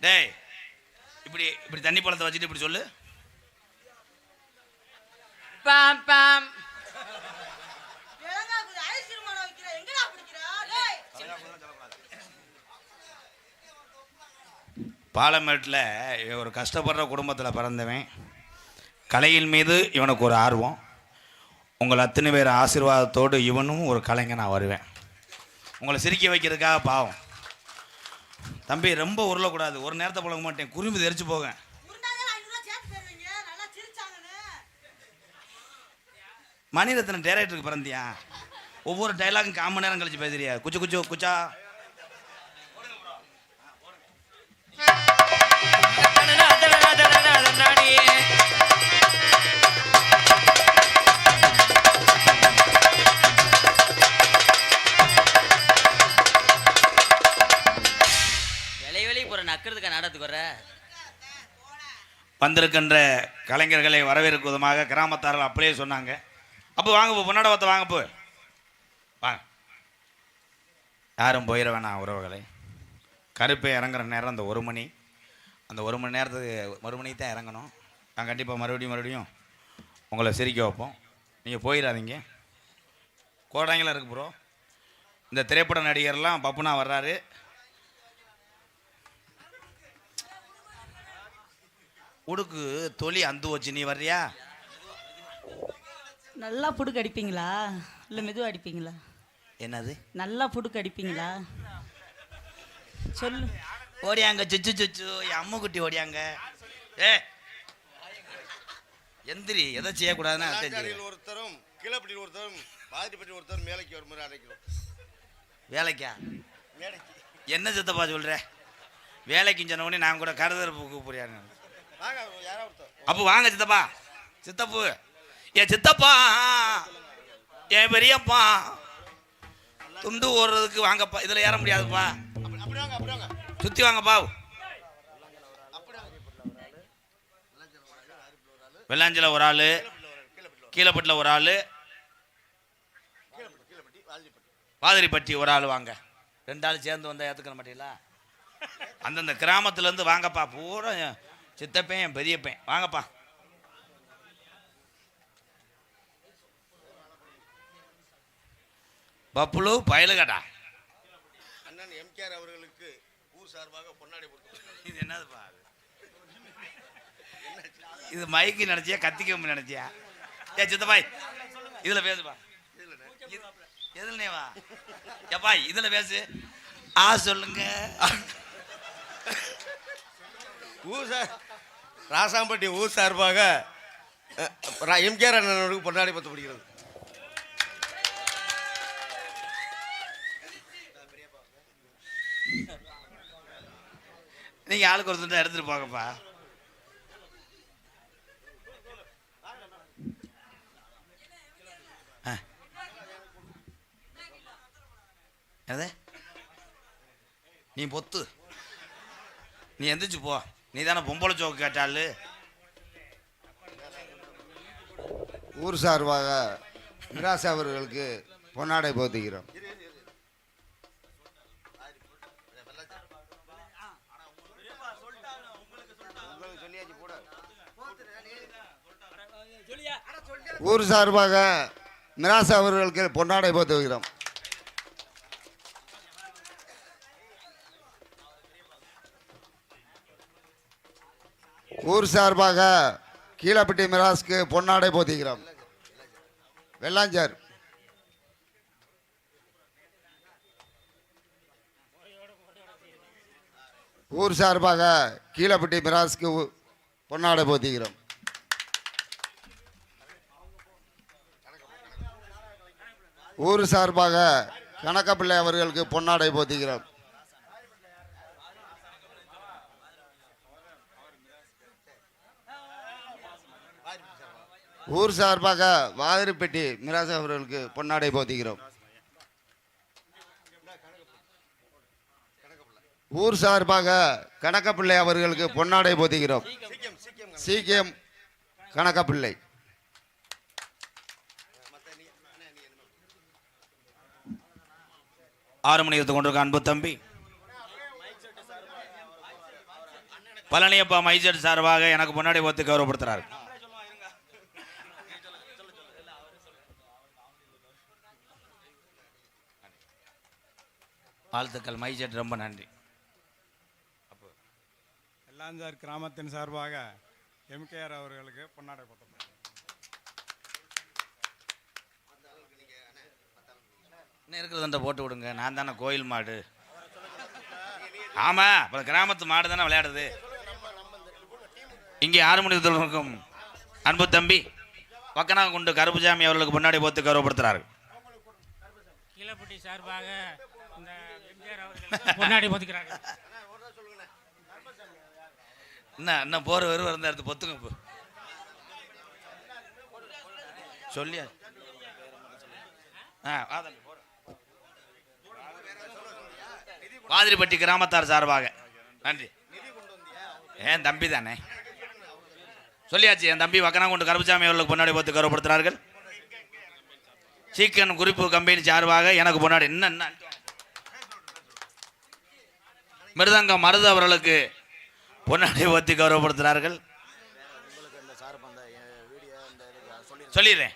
Speaker 3: டேய் இப்படி இப்படி தண்ணி பழத்தை வச்சுட்டு இப்படி சொல்லு.
Speaker 5: பாம் பாம்.
Speaker 4: விலங்கா கூதி. ஐஸ் கிரீம் வைக்கிற எங்கடா பிடிக்கிறா? டேய்
Speaker 3: பாலமேட்டில் ஒரு கஷ்டப்படுற குடும்பத்தில் பிறந்தவன். கலையின் மீது இவனுக்கு ஒரு ஆர்வம். உங்கள் அத்தனை பேர் ஆசீர்வாதத்தோடு இவனும் ஒரு கலைஞனாக வருவேன். உங்களை சிரிக்க வைக்கிறதுக்காக பாவம் தம்பி ரொம்ப உருளக்கூடாது. ஒரு நேரத்தை பழக மாட்டேன். குறும்பு தெரிச்சு போக.
Speaker 4: குருநாதர் 500 ரூபாய் சேர்த்து தருவீங்க. நல்லா சிரிச்சாங்கன்னு.
Speaker 3: மணிரத்னம் டைரக்டருக்கு பிறந்தியா? ஒவ்வொரு டைலாகும் 1/4 மணி நேரம் கழிச்சு பேசுறியா? குச்சு குச்சு குச்சா
Speaker 5: வெளியே போற நக்கிறதுக்கா நாடத்துக்கு வர.
Speaker 3: வந்திருக்கின்ற கலைஞர்களை வரவேற்கும் விதமாக கிராமத்தார்கள் அப்படியே சொன்னாங்க. அப்போ வாங்க போ, பொன்னாட பார்த்து வாங்க போ, வாங்க. யாரும் போயிட வேணாம் உறவுகளை. கருப்பை இறங்குற நேரம் அந்த 1 மணி. அந்த 1 மணி நேரத்துக்கு 1 மணிக்கு தான் இறங்கணும். நான் கண்டிப்பாக மறுபடியும் உங்களை சிரிக்க வைப்போம். நீங்கள் போயிடாதீங்க. கோடாங்கலாம் இருக்கு ப்ரோ. இந்த திரைப்பட நடிகர்லாம் பப்புனா வர்றாரு. உடுக்கு தொலி அந்து வச்சு நீ வர்றியா?
Speaker 4: நல்லா புடுக்கு அடிப்பீங்களா இல்லை மெதுவாக அடிப்பீங்களா?
Speaker 3: என்னது
Speaker 4: நல்லா புடுக்கு அடிப்பீங்களா சொல்லு.
Speaker 3: ஓடியாங்க சுச்சு சுச்சு என் அம்மு குட்டி ஓடியாங்க. எந்திரி எதை செய்யக்கூடாதுன்னு
Speaker 6: ஒருத்தரும் கீழப்பட்டியில் ஒருத்தரும் பாதிப்பட்டி ஒருத்தரும் மேலைக்கு ஒரு முறை அடைக்கிறோம்.
Speaker 3: வேலைக்கா?
Speaker 6: மேடைக்கு
Speaker 3: என்ன சித்தப்பா சொல்ற? வேலைக்கு சொன்ன உடனே நான் கூட கருதரப்புக்கு புரியாது.
Speaker 6: வாங்க யாரா ஒருத்தர்.
Speaker 3: அப்போ வாங்க சித்தப்பா. சித்தப்பு என் சித்தப்பா என் பெரியப்பா துண்டு ஓடுறதுக்கு வாங்கப்பா. இதில் ஏற முடியாதுப்பா.
Speaker 6: அப்படி வாங்க
Speaker 3: சுற்றி வாங்கப்பா. வெள்ளாஞ்சில் ஒரு ஆள், கீழப்பட்டில் ஒரு ஆள், பாதிரிப்பட்டி ஒரு ஆள். வாங்க, 2 ஆள் சேர்ந்து வந்தால் ஏற்றுக்க மாட்டீங்களா? அந்தந்த கிராமத்துலேருந்து வாங்கப்பா, பூரா சித்தப்பேன் என் பெரியப்பேன், வாங்கப்பா. பப்புலு பயலுகடா.
Speaker 6: அண்ணன் எம்கேஆர் அவர்களுக்கு ஊர் சார்பாக பொன்னாடை போட்டு.
Speaker 3: இது என்னதுப்பா? இது மைக்கு நினைச்சியா கத்திக்க நினைச்சியா? ஏ சித்தப்பாய், இதுல பேசுப்பா. எதுலனே வா எப்பா, இதுல பேசு. சொல்லுங்க.
Speaker 6: ஊர் சார் ராசாம்பட்டி ஊர் சார்பாக எம்கேஆர் அண்ணனுக்கு பொன்னாடை பத்து பிடிக்கிறது.
Speaker 3: நீங்க ஆளுக்கு ஒரு துண்டை எடுத்துட்டு போங்கப்பா. நீ பொத்து, நீ எந்திரிச்சு போ. நீ தானே பொம்பளை சோக்கு கேட்டாள்.
Speaker 7: ஊர் சார்பாக மிராஸ் அவர்களுக்கு பொன்னாடை போத்திக்கிறோம். ஊர் சார்பாக மிராஸ் அவர்களுக்கு பொன்னாடை போத்துகிறோம். ஊர் சார்பாக கீழப்பட்டி மிராஸ்க்கு பொன்னாடை போத்திக்கிறோம். வெள்ளாஞ்சார். ஊர் சார்பாக கீழப்பட்டி மிராஸ்க்கு பொன்னாடை போத்திக்கிறோம். ஊர் சார்பாக கணக்கப்பிள்ளை அவர்களுக்கு பொன்னாடை போத்திக்கிறோம். ஊர் சார்பாக வாதிரிப்பட்டி மிராஸ் அவர்களுக்கு பொன்னாடை போத்திக்கிறோம். ஊர் சார்பாக கணக்கப்பிள்ளை அவர்களுக்கு பொன்னாடை போத்திக்கிறோம். சீக்கியம் கணக்கப்பிள்ளை.
Speaker 3: ஆறு மணி எடுத்து கொண்டிருக்க அன்பு தம்பி பழனியப்பா மைசெட் சார்பாக எனக்கு பொன்னாடை போத்து கௌரவப்படுத்துறாரு. வாழ்த்துக்கள் மைசெட், ரொம்ப நன்றி.
Speaker 8: வெள்ளாஞ்சார் கிராமத்தின் சார்பாக எம்கேஆர் அவர்களுக்கு பொன்னாடை போட்டோம்.
Speaker 3: இன்னும் இருக்கிறத போட்டு விடுங்க, நான் தானே கோயில் மாடு. ஆமா, அப்புறம் கிராமத்து மாடு தானே விளையாடுது. இங்கே 6 மணி இருக்கும் அன்பு தம்பி வக்கனாங்குண்டு கருப்புசாமி அவர்களுக்கு பொன்னாடை போத்து கௌரவப்படுத்துறாரு.
Speaker 9: கீழப்பட்டி சார்பாக இந்த எம்ஜிஆர் அவர்களுக்கு பொன்னாடை போத்துக்கிறாங்க.
Speaker 3: என்ன போற வெறும் இருந்த இடத்து பொத்துங்க சொல்லியா. வாதிரிப்பட்டி கிராமத்தார் சார்பாக நன்றி. ஏன் தம்பி தானே சொல்லியாச்சு. என் தம்பி வக்கனாங்குண்டு கருப்புசாமி அவர்களுக்கு பொன்னாடை போத்து கௌரவப்படுத்துறார்கள். சீக்கன் குறிப்பு கம்பெனி சார்பாக எனக்கு பொன்னாடை. என்ன மிருதங்கம் மருது அவர்களுக்கு பொன்னாடை போத்தி கௌரவப்படுத்துகிறார்கள். சொல்லிடுறேன்.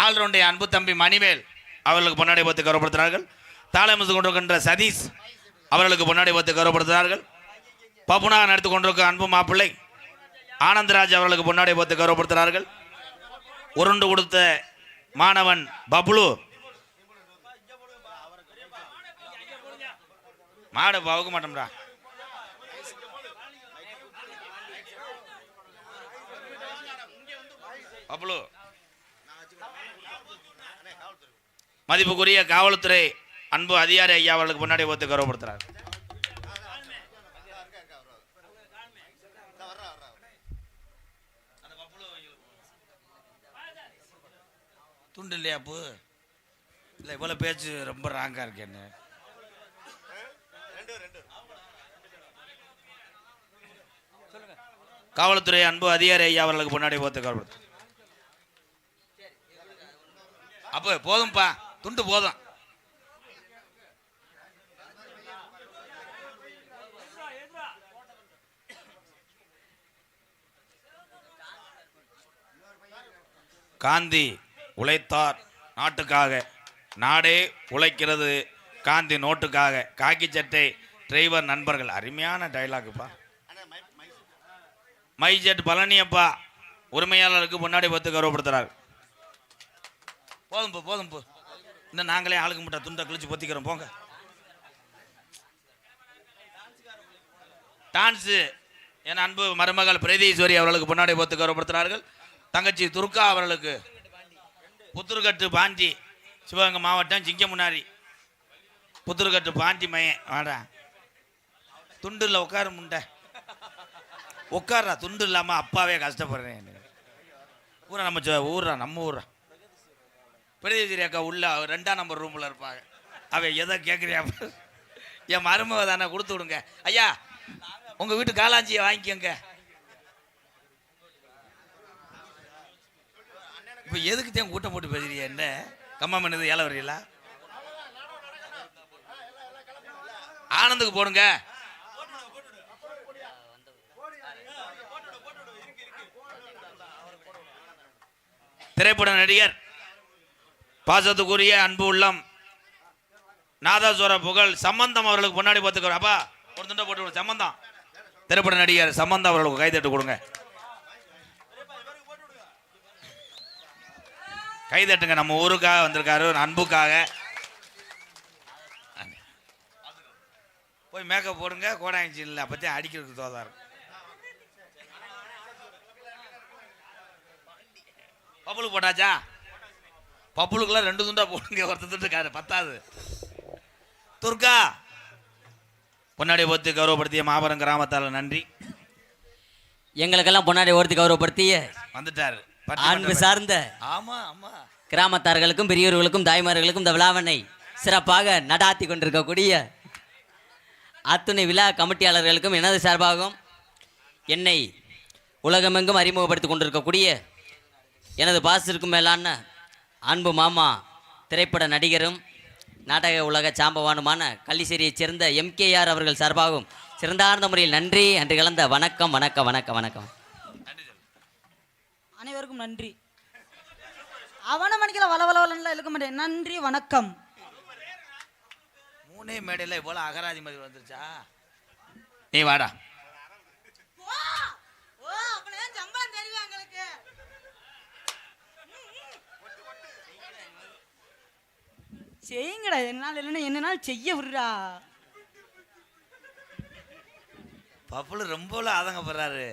Speaker 3: ஆல்ரவுண்டை அன்பு தம்பி மணிவேல் அவர்களுக்கு பொன்னாடை போத்தி கௌரவப்படுத்துகிறார்கள். தாளமிசு கொண்டிருக்கின்ற சதீஷ் அவர்களுக்கு பொன்னாடை போத்தி கௌரவப்படுத்துகிறார்கள். பப்புனாக நடத்தி கொண்டிருக்க அன்பு மாப்பிள்ளை ஆனந்தராஜ் அவர்களுக்கு பொன்னாடை போத்தி கௌரவப்படுத்துகிறார்கள். உருண்டு கொடுத்த மாணவன் பப்ளு மாடு பவுக்க மாட்டோம்டா. பப்ளு மதிப்புக்குரிய காவல்துறை அன்பு அதிகாரி ஐயா அவர்களுக்கு முன்னாடி போத்து கௌரவப்படுத்துறாரு. துண்டு இல்லையா பூ இல்லை, இவ்வளோ பேச்சு ரொம்ப ராங்கா இருக்கேன்னு. காவல்துறை அன்பு அதிகாரி ஐயா அவர்களுக்கு முன்னாடி போத்து கௌரவப்படுத்து. அப்போ போதும்பா, துண்டு போதும். காந்தி உழைத்தார் நாட்டுக்காக, நாடே உழைக்கிறது காந்தி நோட்டுக்காக. காக்கி சட்டை டிரைவர் நண்பர்கள். அருமையான டைலாக்குப்பா. மைஜெட் பழனியப்பா உரிமையாளருக்கு முன்னாடி பார்த்து கௌரவப்படுத்துறாரு. போதும் போதும் போ. இன்னும் நாங்களே ஆளுக்கு முட்டை துண்டை கிழிச்சு பொத்திக்கிறோம் போங்க. டான்ஸு என் அன்பு மருமகள் பிரதீஸ்வரி அவர்களுக்கு முன்னாடி பார்த்து கௌரவப்படுத்துகிறார்கள். தங்கச்சி துர்கா அவர்களுக்கு புத்துருக்கட்டு பாண்டி, சிவகங்கை மாவட்டம் சிங்கமுன்னாரி புத்துருக்கட்டு பாண்டி மையன். வாடா துண்டுல உட்காரு முண்டை, உட்கார்றா. துண்டு இல்லாமல் அப்பாவே கஷ்டப்படுறேன். ஊரா நம்ம ஊரா பிரதீஸ்வரி அக்கா உள்ள 2ஆம் நம்பர் ரூமில் இருப்பாங்க. அவ எதை கேட்குறியா? என் மருமக தானே, கொடுத்து விடுங்க ஐயா. உங்கள் வீட்டு காலாஞ்சியை வாங்கிக்கோங்க. இப்போ எதுக்கு தான் கூட்டம் போட்டு பேசுறீங்க? என்ன கம்மா பண்ணது ஏழை வரீங்களா? ஆனந்துக்கு போடுங்க. திரைப்பட நடிகர், பாசத்துக்குரிய அன்பு உள்ளம், நாதஸ்வர புகழ் சம்பந்தம் அவர்களுக்கு முன்னாடி பார்த்துக்கிறோம். அப்பா ஒரு துண்டை போட்டு சம்பந்தம். திரைப்பட நடிகர் சம்பந்தம் அவர்களுக்கு கைதட்டு கொடுங்க. கைதட்டுங்க. நம்ம ஊருக்காக வந்திருக்காரு, அன்புக்காக. போய் மேக்கப் போடுங்க. கோடாங்கச்சி இல்லை அப்பத்தி அடிக்கிறதுக்கு தோதாரு. பப்புளுக்கு போட்டாச்சா? பப்புளுக்குலாம் 2 துண்டா போடுங்க. ஒருத்த துண்டு பத்தாது. துர்கா பொன்னாடி ஒருத்தி கௌரவப்படுத்திய மாபெரும் கிராமத்தால் நன்றி.
Speaker 5: எங்களுக்கெல்லாம் பொன்னாடி ஒருத்தி கௌரவப்படுத்திய
Speaker 3: வந்துட்டாரு
Speaker 5: அன்பு சார்ந்த
Speaker 3: ஆமா ஆமா
Speaker 5: கிராமத்தார்களுக்கும் பெரியவர்களுக்கும் தாய்மார்களுக்கும் இந்த விழாவினை சிறப்பாக நடாத்தி கொண்டிருக்கக்கூடிய அத்துணை விழா கமிட்டியாளர்களுக்கும் எனது சார்பாகவும் என்னை உலகமெங்கும் அறிமுகப்படுத்திக் கொண்டிருக்கக்கூடிய எனது பாசத்திற்கும் மேலான அன்பு மாமா திரைப்பட நடிகரும் நாடக உலக சாம்பவானுமான கள்ளிசேரியைச் சேர்ந்த எம்கேஆர் அவர்கள் சார்பாகவும் சிறந்தார்ந்த முறையில் நன்றி அன்று கலந்த வணக்கம் வணக்கம் வணக்கம் வணக்கம்.
Speaker 4: அனைவருக்கும் நன்றி. அவன மணிக்கல வளவளவலாம் இழுக்க மாட்டேன். நன்றி வணக்கம்.
Speaker 3: 3 மேடையில் இவ்வளோ அகராதி மாதிரி வந்துருச்சா? நீ வாடா.
Speaker 4: செய்யுங்கடா. என்னால் இல்லைன்னா என்னால் செய்ய விடுறா.
Speaker 3: பப்புளு ரொம்ப ஆதங்கப்படுறாரு.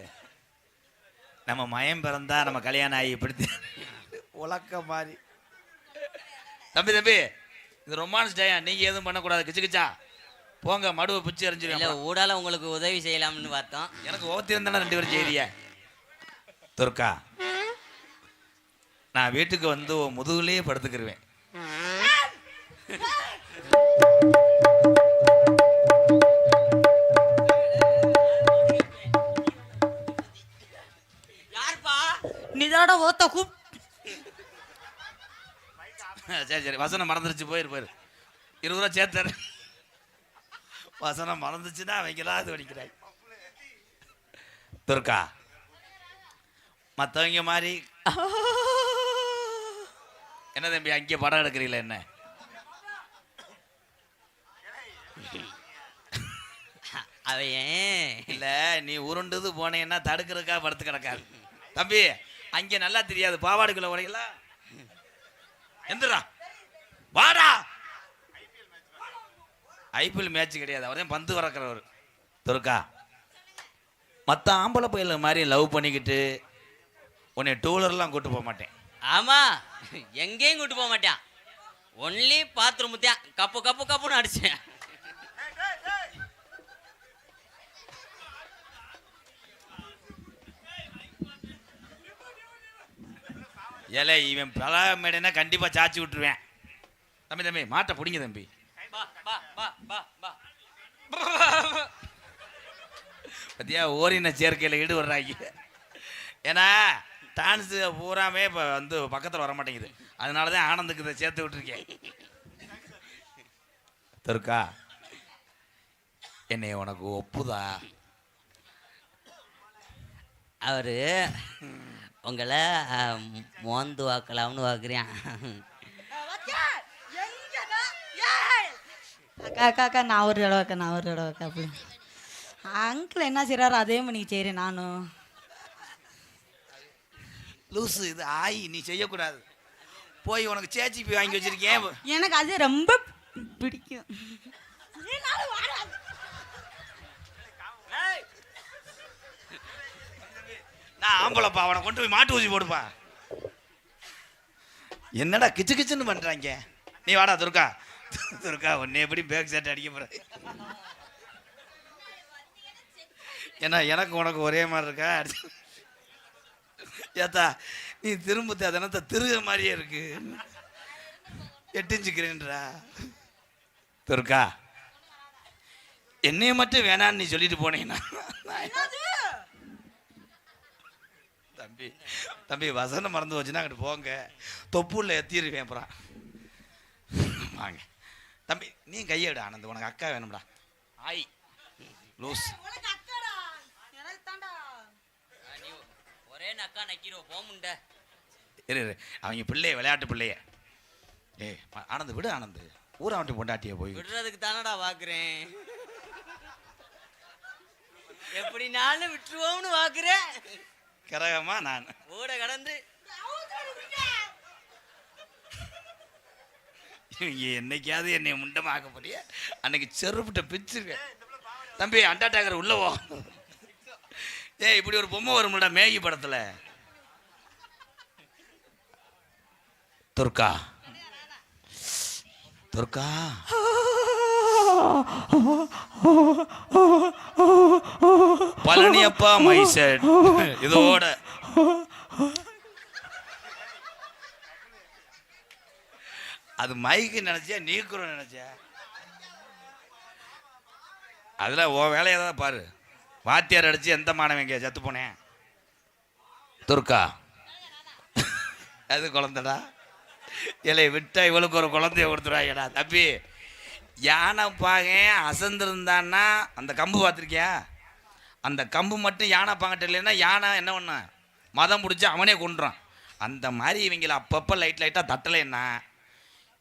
Speaker 3: நம்ம மயம் பிறந்தா நம்ம கல்யாணம் ஆகி இப்படி உலக்க மாதிரி. தம்பி தம்பி இது ரொமான்ஸ் டயா, நீங்க எதுவும் பண்ணக்கூடாது. கிச்சுக்கிச்சா போங்க, மடுவை பிச்சு எறிஞ்சிருக்கேன்.
Speaker 5: ஊடால உங்களுக்கு உதவி செய்யலாம்னு பார்த்தோம். எனக்கு
Speaker 3: ஓத்தி இருந்தா 2 பேரும் செய்திய. துர்கா நான் வீட்டுக்கு வந்து முதுகுலேயே படுத்துக்கிருவேன்.
Speaker 4: நீதாட ஓத்த கூப்.
Speaker 3: சரி சரி வசனம் மறந்துருச்சு. போயிரு 20 ரூபா சேர்த்தாரு. வசனம் மறந்துச்சுன்னா அவங்களா அது வடிக்கிறாய். துர்கா மற்றவங்க மாதிரி என்ன தம்பி அங்கே படம் எடுக்கிறீங்களா? என்ன
Speaker 5: அவையன்
Speaker 3: இல்ல நீ உருண்டுது போனேன்னா தடுக்கிறதுக்கா படுத்து கிடக்காது. தம்பி அங்கே நல்லா தெரியாது. பாவாடுக்குள்ள உடையலாம் எந்திரா வாடா. ஐபிஎல் மேட்ச் கிடையாது, அவரே பந்து வறக்கிறவர். துர்கா மற்ற ஆம்பளை பையல மாதிரி லவ் பண்ணிக்கிட்டு உன்னை டூலர்லாம் கூட்டு போக மாட்டேன்.
Speaker 5: ஆமா எங்கேயும் கூட்டு போக மாட்டேன். ஒன்லி பாத்ரூம் தான் கப்பு கப்பு கப்புன்னு அடிச்சேன்.
Speaker 3: ஏலே இவன் பல மேடைனா கண்டிப்பா சாச்சி விட்டுருவேன். தம்பி தம்பி மாட்டை பிடிங்க தம்பி. பத்தியா ஓரின சேர்க்கையில் ஈடுபடுறாங்க. ஏன்னா டான்ஸு பூராமே இப்போ வந்து பக்கத்தில் வர மாட்டேங்குது. அதனால தான் ஆனந்துக்கு இதை சேர்த்து விட்டுருக்கேன். துர்கா, என்னை உனக்கு ஒப்புதா?
Speaker 5: அவரு உங்களை மோந்து வாக்கலாம்னு வாக்குறேன்.
Speaker 4: அக்கா அக்கா அக்கா நான் ஒரு தடவை அக்கா அப்படி அங்கிள் என்ன செய்கிறாரோ அதே மாதிரி செய்கிறேன் நானும்.
Speaker 3: லூசு, இது ஆயி நீ செய்யக்கூடாது. போய் உனக்கு சேச்சிப்பி வாங்கி வச்சிருக்கேன்.
Speaker 4: எனக்கு அது ரொம்ப பிடிக்கும்.
Speaker 3: நான் ஆம்பளப்பா, அவனை கொண்டு போய் மாட்டு ஊசி போடுப்பா. என்னடா கிச்சு கிச்சுன்னு பண்றாங்க. நீ வாடா துர்கா. துர்கா, உன்னை எப்படி பேக் செட் அடிக்க போற? ஏன்னா எனக்கு உனக்கு ஒரே மாதிரி இருக்கா? ஏத்தா, நீ திரும்ப தினத்தை திருகிற மாதிரியே இருக்கு. 8 இன்ச்சு கிரேண்டரா? துர்கா, என்னைய மட்டும் வேணான்னு நீ சொல்லிட்டு போனீங்கன்னா தம்பி தம்பி வசனம் மறந்து வச்சுன்னா அங்கிட்டு போங்க, தொப்புள்ள எத்திருக்கேன். அப்புறம் வாங்க தம்பி, நீ கையெடு. ஆனந்த், உனக்கு அக்கா வேணும்டா. ஆய் லூஸ்.
Speaker 5: ஒரே நக்கா நக்கிறோம் போமுண்ட.
Speaker 3: இரு அவங்க பிள்ளைய, விளையாட்டு பிள்ளைய. ஆனந்த் விடு. ஆனந்த் ஊரா வண்டி பொண்டாட்டிய போய்
Speaker 5: விடுறதுக்கு தானடா வாக்குறேன். எப்படினாலும் விட்டுருவோம்னு வாக்குறேன்.
Speaker 3: கரகமா நான்
Speaker 5: ஓட கடந்து
Speaker 3: இவங்க என்னைக்காவது என்னை முண்டமாக்க போறிய அன்னைக்கு செருப்புட்ட பிச்சுருக்கேன். தம்பி அண்டாட்டாக்கிற உள்ளவோ. இப்படி ஒரு பொம்மை வரும்லடா மேகி படத்துல. துர்கா, துர்கா, பழனியப்பா மைசட் இதோட அது மைக்கு நினைச்சியா நீக்குறோம் நினைச்சியா? அதுல ஓ வேலையை தான் பாரு. வாத்தியார் அடிச்சு எந்த மாணவங்க செத்து போனேன்? துர்கா, அது குழந்தைடா. இல்லை விட்டா இவளுக்கு ஒரு குழந்தைய கொடுத்துருவாங்கடா. தம்பி, யானை பாக அசந்திருந்தான்னா அந்த கம்பு பார்த்துருக்கியா? அந்த கம்பு மட்டும் யானை பாங்கிட்ட இல்லைன்னா யானை என்ன பண்ண மதம் பிடிச்சி அவனே கொண்டுறான். அந்த மாதிரி இவங்கள அப்பப்போ லைட்டாக தட்டலைன்னா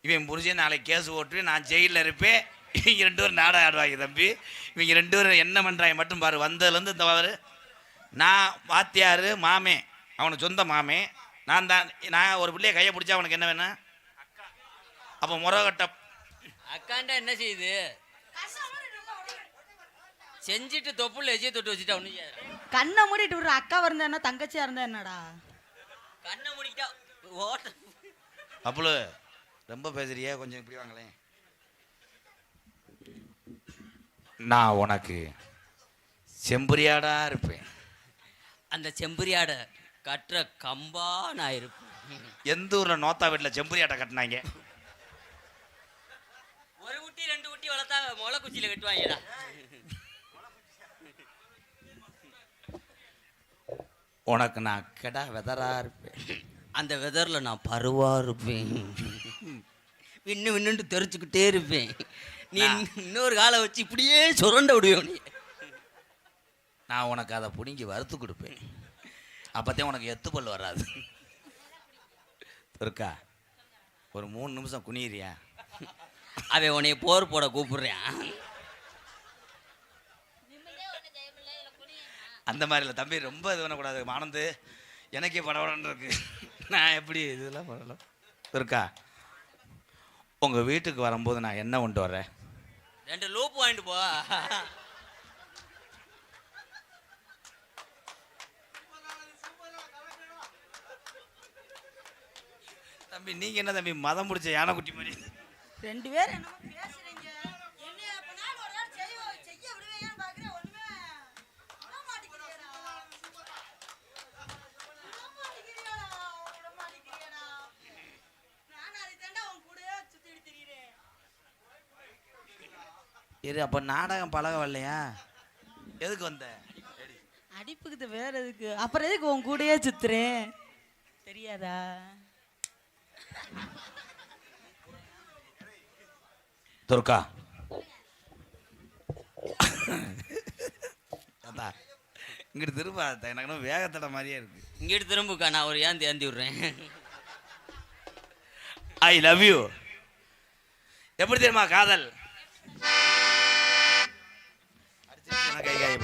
Speaker 3: இவன் புரிஞ்சு நாளைக்கு கேஸ் ஓட்டு நான் ஜெயிலில் இருப்பேன். இவங்க 2 பேரும் நாடகம் ஆடுவாங்க. தம்பி, இவங்க 2 பேரும் என்ன பண்ணுறாங்க மட்டும் பாரு. வந்ததுலேருந்து இந்த பாரு, நான் வாத்தியார் மாமே, அவனுக்கு சொந்த மாமே நான் தான். நான் ஒரு பிள்ளைய கையை பிடிச்சா அவனுக்கு என்ன வேணும்? அப்போ முறகட்ட
Speaker 5: அக்காண்டா என்ன செய்யுது? செஞ்சுட்டு தொப்புள்ள எஜியை தொட்டு வச்சுட்டா ஒண்ணு.
Speaker 4: கண்ணை மூடிட்டு விடுற. அக்காவா இருந்தா என்ன, தங்கச்சியா இருந்தா என்னடா?
Speaker 5: கண்ணை மூடிக்கிட்டா ஓட்ட.
Speaker 3: அப்பளு ரொம்ப பேசுறியா? கொஞ்சம் இப்படி வாங்களேன். நான் உனக்கு செம்புரியாடா இருப்பேன்.
Speaker 5: அந்த செம்புரியாட கட்டுற கம்பா நான் இருப்பேன்.
Speaker 3: எந்த ஊர்ல நோத்தா வீட்டில் செம்புரியாட்டை கட்டினாங்க?
Speaker 5: ஒரு குட்டி 2 குட்டி வளர்த்தா முளை குச்சியில கட்டுவாங்கடா.
Speaker 3: உனக்கு நான் கெடா வெதரா இருப்பேன்.
Speaker 5: அந்த வெதர்ல நான் பருவா இருப்பேன். விண்ணுன்ட்டு தெரிச்சுக்கிட்டே இருப்பேன். நீ இன்னொரு காலை வச்சு இப்படியே சுரண்ட விடுவேன். நீ
Speaker 3: நான் உனக்கு அதை பிடிங்கி வறுத்து கொடுப்பேன். அப்போதான் உனக்கு எத்துப்பல் வராது. இருக்கா ஒரு 3 நிமிஷம் குனியிறியா?
Speaker 5: அவன் உன்னைய போர் போட கூப்பிடுறான்.
Speaker 3: அந்த மாதிரி இல்லை தம்பி, ரொம்ப இது பண்ணக்கூடாது. ஆனந்து, எனக்கே படபடன்னு இருக்கு. நான் எப்படி இதெல்லாம் பண்ணலாம்? இருக்கா, உங்கள் வீட்டுக்கு வரும்போது நான் என்ன கொண்டு வரேன்?
Speaker 5: 2 லூப் வாங்கிட்டு போ.
Speaker 3: தம்பி, நீங்கள் என்ன தம்பி மதம் பிடிச்ச யானைக்குட்டி மாதிரி
Speaker 4: 2 பேர் என்னமோ பேசுறீங்க. என்னைய அப்பனால ஒரு நாள் செய்ய விடுவேன்னு பார்க்கறேன். ஒண்ணுமே விட மாட்டேங்கிறீடா. நான் அதை தாண்டா உன் கூடயே சுத்திட்டு திரியிறேன்.
Speaker 3: இரு, அப்போ நாடகம் பழக வரலையா? எதுக்கு வந்த?
Speaker 4: அடிப்புக்கு வேற எதுக்கு? அப்புறம் எதுக்கு உன் கூடயே சுத்துறேன்? தெரியாதா?
Speaker 3: துர்கா இங்கிட்டு திரும்ப எனக்கு வேகத்தட மாதிரியே இருக்கு.
Speaker 5: இங்கிட்டு திரும்புக்கா, நான் ஒரு ஏந்தி விடுறேன்.
Speaker 3: I love you. எப்படி தெரியுமா காதல்? கை காய